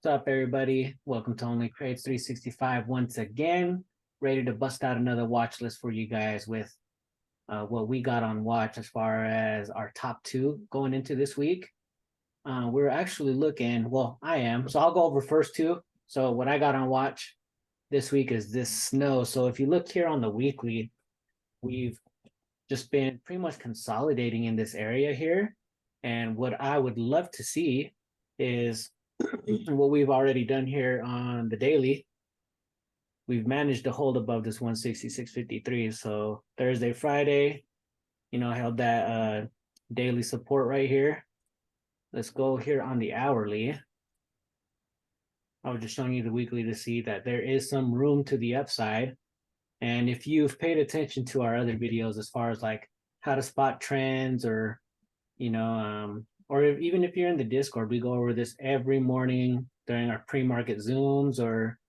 What's up, everybody? Welcome to Only Trades 365 once again. Ready to bust out another watch list for you guys with what we got on watch as far as our top two going into this week. We're actually looking, well, I am. So I'll go over first two. So what I got on watch this week is this snow. So if you look here on the weekly, we've just been pretty much consolidating in this area here. And what I would love to see is what we've already done here on the daily. We've managed to hold above this 166.53. So Thursday, Friday, held that daily support right here. Let's go here on the hourly. I was just showing you the weekly to see that there is some room to the upside. And if you've paid attention to our other videos as far as like how to spot trends or, or even if you're in the Discord, we go over this every morning during our pre-market Zooms or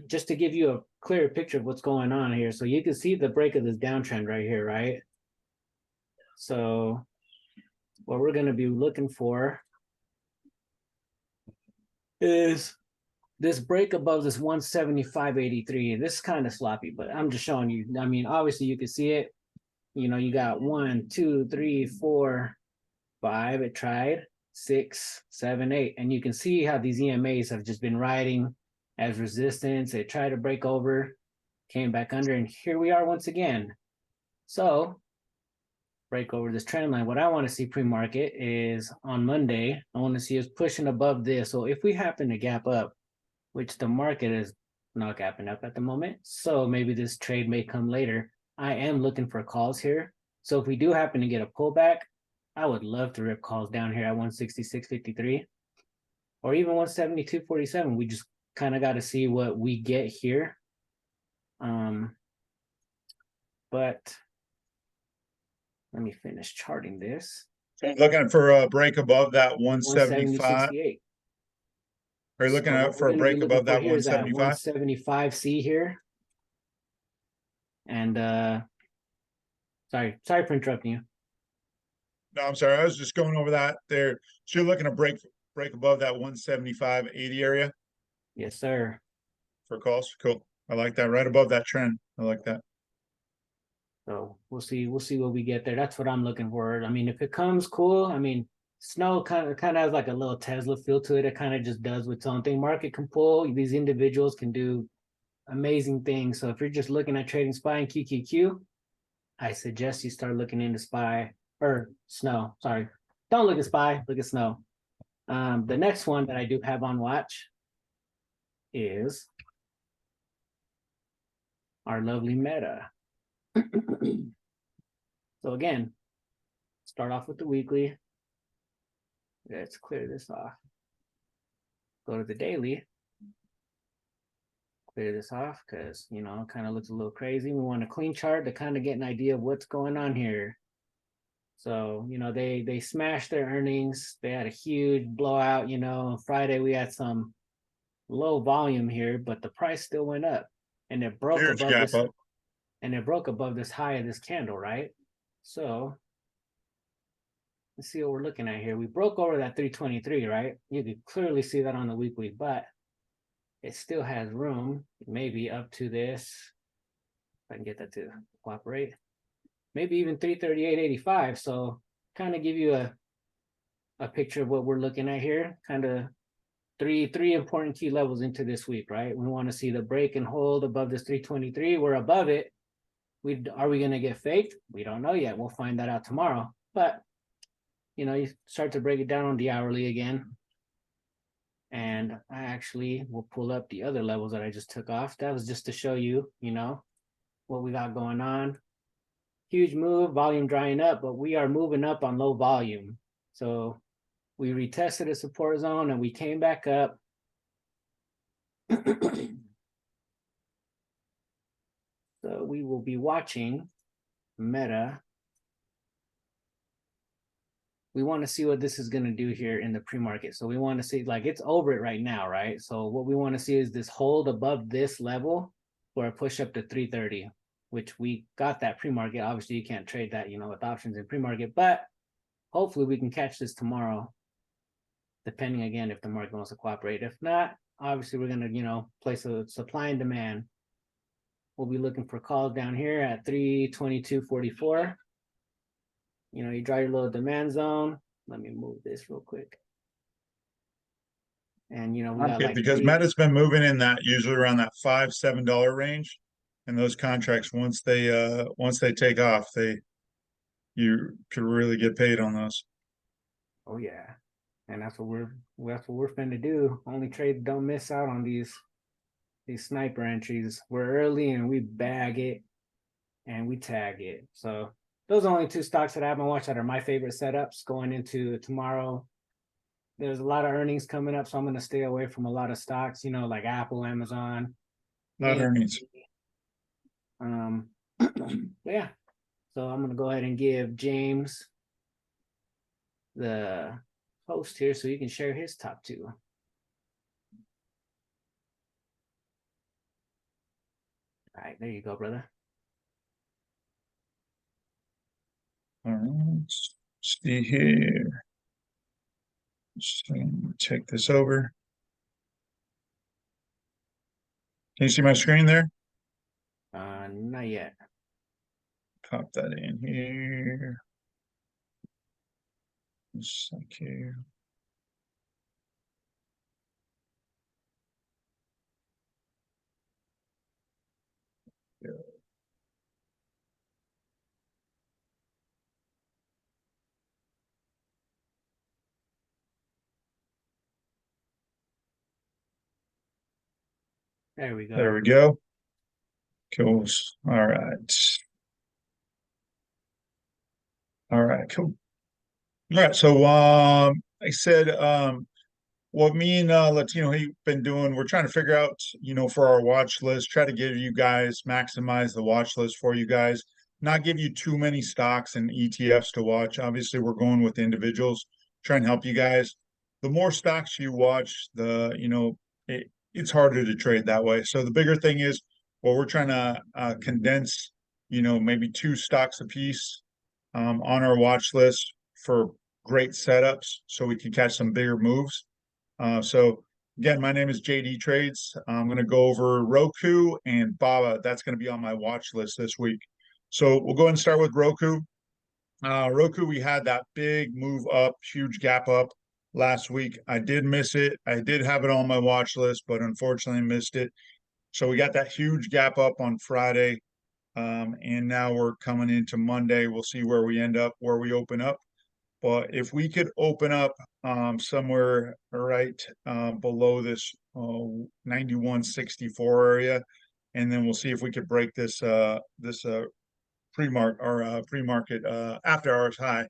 just to give you a clearer picture of what's going on here. So you can see the break of this downtrend right here, right? So what we're going to be looking for is this break above this 175.83. This is kind of sloppy, but I'm just showing you. I mean, obviously you can see it. You got 1, 2, 3, 4, 5. It tried 6, 7, 8, and you can see how these EMAs have just been riding as resistance. It tried to break over, came back under, and here we are once again. So break over this trend line. What I want to see pre-market is on Monday, I want to see us pushing above this. So if we happen to gap up, which the market is not gapping up at the moment, so maybe this trade may come later. I am looking for calls here. So if we do happen to get a pullback, I would love to rip calls down here at 166.53 or even 172.47. We just kind of got to see what we get here. But let me finish charting this. So I'm looking for a break above that 175. 170.68. Are you looking out for a break above that 175? 175C here. And sorry for interrupting you. No, I'm sorry. I was just going over that there. So you're looking to break above that 175.80 area Yes, sir. for calls. Cool. I like that. Right above that trend. I like that. So we'll see what we get there. That's what I'm looking for. I mean, if it comes, cool. I mean, snow kind of has like a little Tesla feel to it. It kind of just does its own thing. Market can pull. These individuals can do amazing things. So if you're just looking at trading SPY and QQQ, I suggest you start looking into SPY or snow. Sorry, don't look at SPY. Look at snow. The next one that I do have on watch is our lovely Meta. So again, start off with the weekly. Let's clear this off. Go to the daily. Clear this off because, it kind of looks a little crazy. We want a clean chart to kind of get an idea of what's going on here. So, they smashed their earnings. They had a huge blowout. Friday we had some low volume here, but the price still went up. And it broke Huge above gap this. up. And it broke above this high of this candle, right? So let's see what we're looking at here. We broke over that 323, right? You can clearly see that on the weekly, but it still has room, maybe up to this. If I can get that to cooperate, maybe even 338.85. So kind of give you a picture of what we're looking at here. Kind of three important key levels into this week, right? We want to see the break and hold above this 323. We're above it. Are we going to get faked? We don't know yet. We'll find that out tomorrow. But, you start to break it down on the hourly again. And I actually will pull up the other levels that I just took off. That was just to show you, what we got going on. Huge move, volume drying up, but we are moving up on low volume. So we retested a support zone and we came back up. So we will be watching Meta. We want to see what this is going to do here in the pre-market. So we want to see, like, it's over it right now, right? So what we want to see is this hold above this level for a push up to 330, which we got that pre-market. Obviously, you can't trade that, with options in pre-market, but hopefully we can catch this tomorrow. depending again if the market wants to cooperate. If not, obviously we're gonna, place a supply and demand. We'll be looking for calls down here at 322.44. You draw your little demand zone. Let me move this real quick. And we got Okay, like because Meta's been moving in that usually around that $5-7 range. And those contracts, once they take off, you could really get paid on those. oh yeah. And that's what we're finna do. Only trade don't miss out on these sniper entries. We're early and we bag it and we tag it. So those are only two stocks that I haven't watched that are my favorite setups going into tomorrow. There's a lot of earnings coming up, so I'm gonna stay away from a lot of stocks, like Apple, Amazon, Not AMD. earnings. Yeah. So I'm gonna go ahead and give James the host here so he can share his top two. All right, there you go, brother. All right. See here. Just take this over. Can you see my screen there? Not yet. Pop that in here. Just like here. There we There go. we go. Cool. All right. All right, cool. All right. So I said what me and Latino he been doing, we're trying to figure out, for our watch list, try to give you guys maximize the watch list for you guys, not give you too many stocks and ETFs to watch. Obviously, we're going with individuals, try and help you guys. The more stocks you watch, it's harder to trade that way. So the bigger thing is, well, we're trying to condense, maybe two stocks a piece on our watch list for great setups so we can catch some bigger moves. So again, my name is JD Trades. I'm going to go over Roku and Baba. That's going to be on my watch list this week. So we'll go ahead and start with Roku. Roku, we had that big move up, huge gap up last week. I did miss it. I did have it on my watch list, but unfortunately missed it. So we got that huge gap up on Friday. And now we're coming into Monday. We'll see where we end up, where we open up. But if we could open up somewhere right below this 91.64 area, and then we'll see if we could break this pre-market after hours high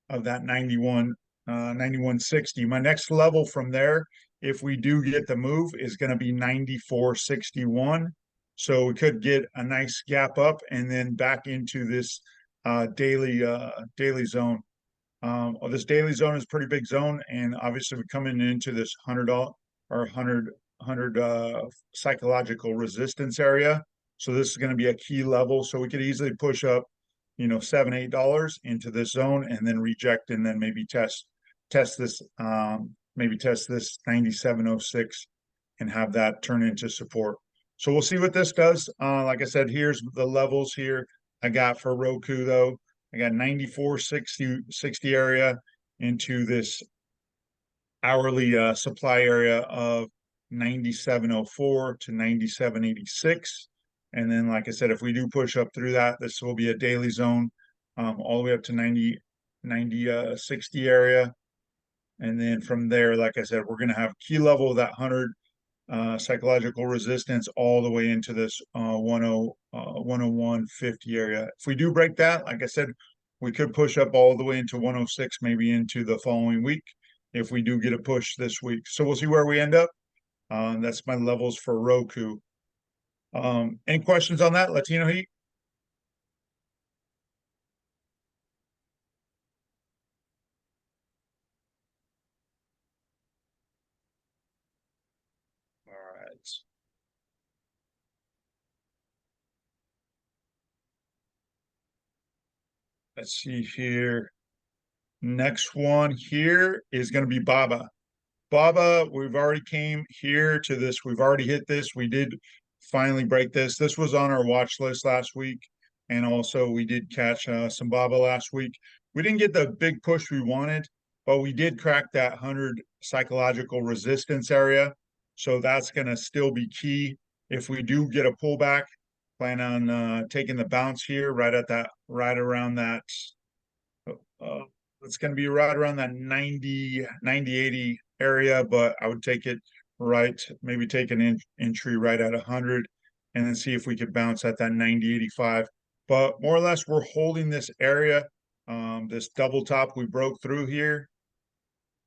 of that 91.60. My next level from there, if we do get the move, is going to be 94.61. So we could get a nice gap up and then back into this daily zone. This daily zone is a pretty big zone, and obviously we're coming into this $100 or 100 psychological resistance area. So this is going to be a key level. So we could easily push up, $7-8 into this zone and then reject and then maybe test this maybe test this 97.06 and have that turn into support. So we'll see what this does. Like I said, here's the levels here I got for Roku though. I got 94.60 area into this hourly supply area of 97.04 to 97.86. And then, like I said, if we do push up through that, this will be a daily zone all the way up to 90.60 area. And then from there, like I said, we're going to have key level of that 100 psychological resistance all the way into this 101.50 area. If we do break that, like I said, we could push up all the way into 106, maybe into the following week if we do get a push this week. So we'll see where we end up. That's my levels for Roku. Any questions on that, Latino Heat? All right. Let's see here. Next one here is going to be Baba. Baba, we've already came here to this. We've already hit this. We did finally break this. This was on our watch list last week. And also we did catch some Baba last week. We didn't get the big push we wanted, but we did crack that 100 psychological resistance area. So that's going to still be key. If we do get a pullback, plan on taking the bounce here right around that uh, it's going to be right around that 90, 80 area, but I would take it right, maybe take an entry right at 100 and then see if we could bounce at that 90, 85. But more or less, we're holding this area, this double top we broke through here.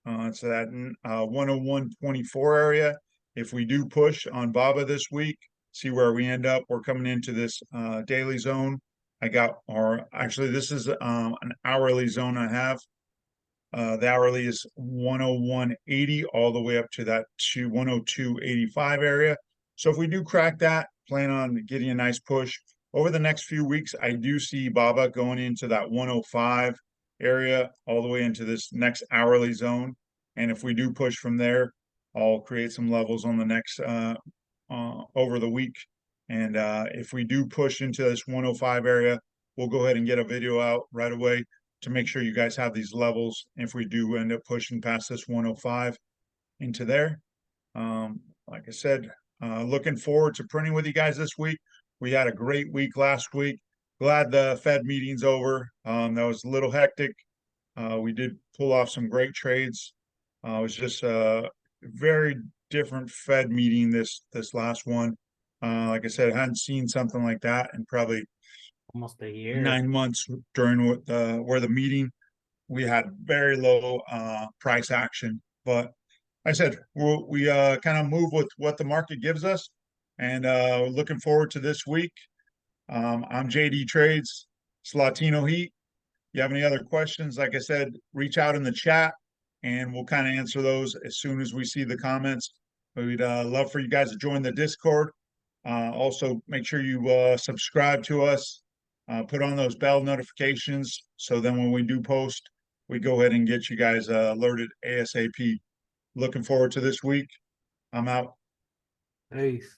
It's that 101.24 area. If we do push on Baba this week, see where we end up. We're coming into this daily zone. I got, or actually, this is an hourly zone I have. The hourly is 101.80 all the way up to that 102.85 area. So if we do crack that, plan on getting a nice push. Over the next few weeks, I do see Baba going into that 105 area all the way into this next hourly zone. And if we do push from there, I'll create some levels on the next over the week. And if we do push into this 105 area, we'll go ahead and get a video out right away to make sure you guys have these levels. If we do end up pushing past this 105 into there, like I said, looking forward to printing with you guys this week. We had a great week last week. Glad the Fed meeting's over. That was a little hectic. We did pull off some great trades. It was just a very different Fed meeting this last one. Like I said, I hadn't seen something like that in probably Almost a year. 9 months during where the meeting we had very low price action. But I said we kind of move with what the market gives us, and looking forward to this week. I'm JD Trades, it's Latino Heat. You have any other questions? Like I said, reach out in the chat, and we'll kind of answer those as soon as we see the comments. We'd love for you guys to join the Discord. Also, make sure you subscribe to us, put on those bell notifications, so then when we do post, we go ahead and get you guys alerted ASAP. Looking forward to this week. I'm out. Peace.